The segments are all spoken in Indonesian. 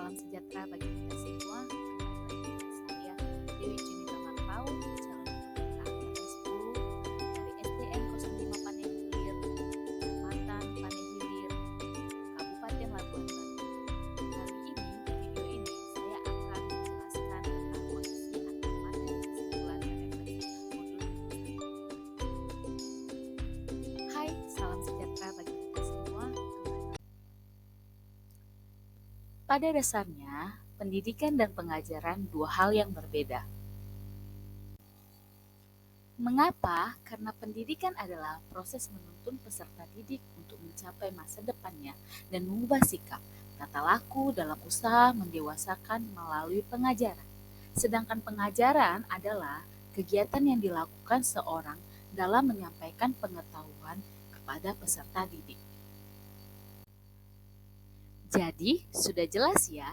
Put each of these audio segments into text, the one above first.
Salam sejahtera bagi kita semua. Kembali lagi dengan saya Dewi Junita Marpau, calon peserta angkatan 10 dari SDN 05 Panehilir, Kecamatan Panehilir, Kabupaten Labuan Batu. Kali ini, video ini saya akan menjelaskan tentang kondisi atau materi kesimpulan dan refleksi modul. Hai, salam sejahtera bagi kita semua. Pada dasarnya, pendidikan dan pengajaran dua hal yang berbeda. Mengapa? Karena pendidikan adalah proses menuntun peserta didik untuk mencapai masa depannya dan mengubah sikap, tata laku dalam usaha mendewasakan melalui pengajaran. Sedangkan pengajaran adalah kegiatan yang dilakukan seorang dalam menyampaikan pengetahuan kepada peserta didik. Jadi, sudah jelas ya,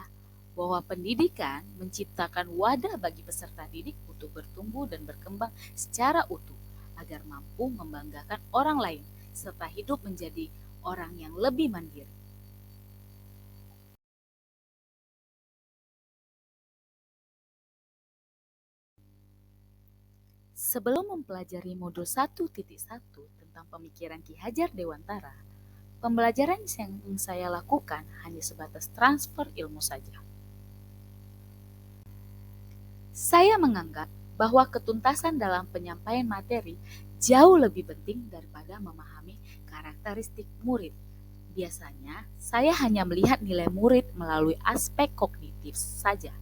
bahwa pendidikan menciptakan wadah bagi peserta didik untuk bertumbuh dan berkembang secara utuh, agar mampu membanggakan orang lain, serta hidup menjadi orang yang lebih mandiri. Sebelum mempelajari modul 1.1 tentang pemikiran Ki Hajar Dewantara, pembelajaran yang saya lakukan hanya sebatas transfer ilmu saja. Saya menganggap bahwa ketuntasan dalam penyampaian materi jauh lebih penting daripada memahami karakteristik murid. Biasanya, saya hanya melihat nilai murid melalui aspek kognitif saja.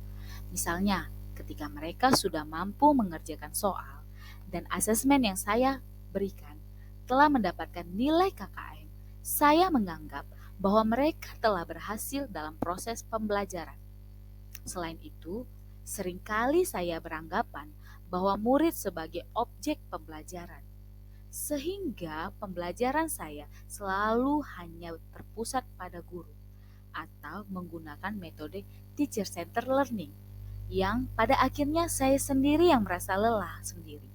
Misalnya, ketika mereka sudah mampu mengerjakan soal dan asesmen yang saya berikan telah mendapatkan nilai KKM, saya menganggap bahwa mereka telah berhasil dalam proses pembelajaran. Selain itu, seringkali saya beranggapan bahwa murid sebagai objek pembelajaran, sehingga pembelajaran saya selalu hanya terpusat pada guru atau menggunakan metode teacher-centered learning, yang pada akhirnya saya sendiri yang merasa lelah sendiri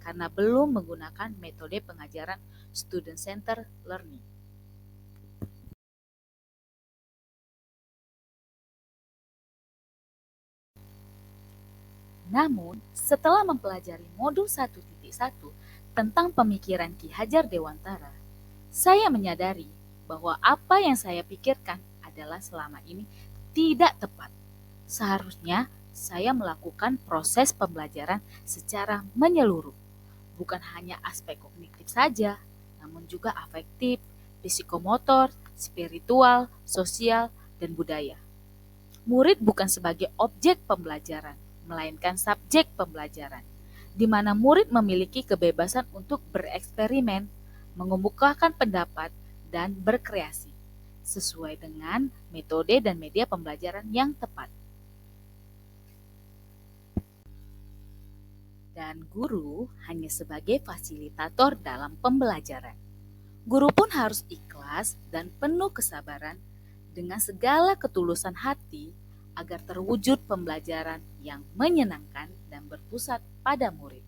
karena belum menggunakan metode pengajaran student-centered learning. Namun, setelah mempelajari modul 1.1 tentang pemikiran Ki Hajar Dewantara, saya menyadari bahwa apa yang saya pikirkan adalah selama ini tidak tepat. Seharusnya saya melakukan proses pembelajaran secara menyeluruh, bukan hanya aspek kognitif saja, namun juga afektif, psikomotor, spiritual, sosial, dan budaya. Murid bukan sebagai objek pembelajaran, melainkan subjek pembelajaran, di mana murid memiliki kebebasan untuk bereksperimen, mengemukakan pendapat, dan berkreasi, sesuai dengan metode dan media pembelajaran yang tepat. Dan guru hanya sebagai fasilitator dalam pembelajaran. Guru pun harus ikhlas dan penuh kesabaran dengan segala ketulusan hati agar terwujud pembelajaran yang menyenangkan dan berpusat pada murid.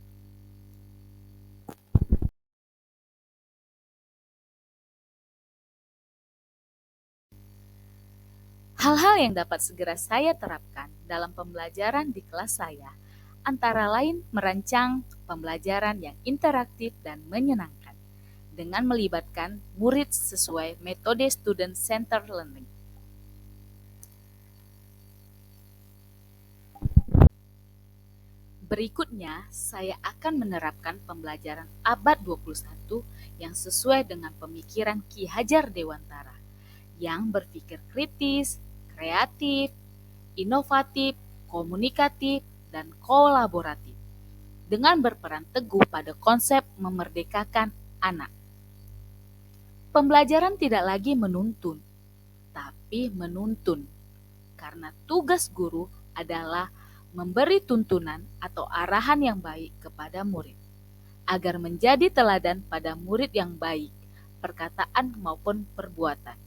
Hal-hal yang dapat segera saya terapkan dalam pembelajaran di kelas saya antara lain merancang pembelajaran yang interaktif dan menyenangkan dengan melibatkan murid sesuai metode student-centered learning. Berikutnya, saya akan menerapkan pembelajaran abad 21 yang sesuai dengan pemikiran Ki Hajar Dewantara, yang berpikir kritis, kreatif, inovatif, komunikatif, dan kolaboratif, dengan berperan teguh pada konsep memerdekakan anak. Pembelajaran tidak lagi menuntun, tapi menuntun, karena tugas guru adalah memberi tuntunan atau arahan yang baik kepada murid, agar menjadi teladan pada murid yang baik, perkataan maupun perbuatan.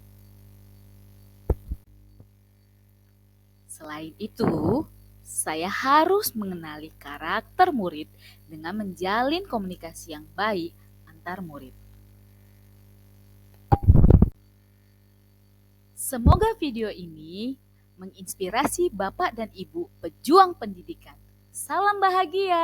Selain itu, saya harus mengenali karakter murid dengan menjalin komunikasi yang baik antar murid. Semoga video ini menginspirasi Bapak dan Ibu pejuang pendidikan. Salam bahagia.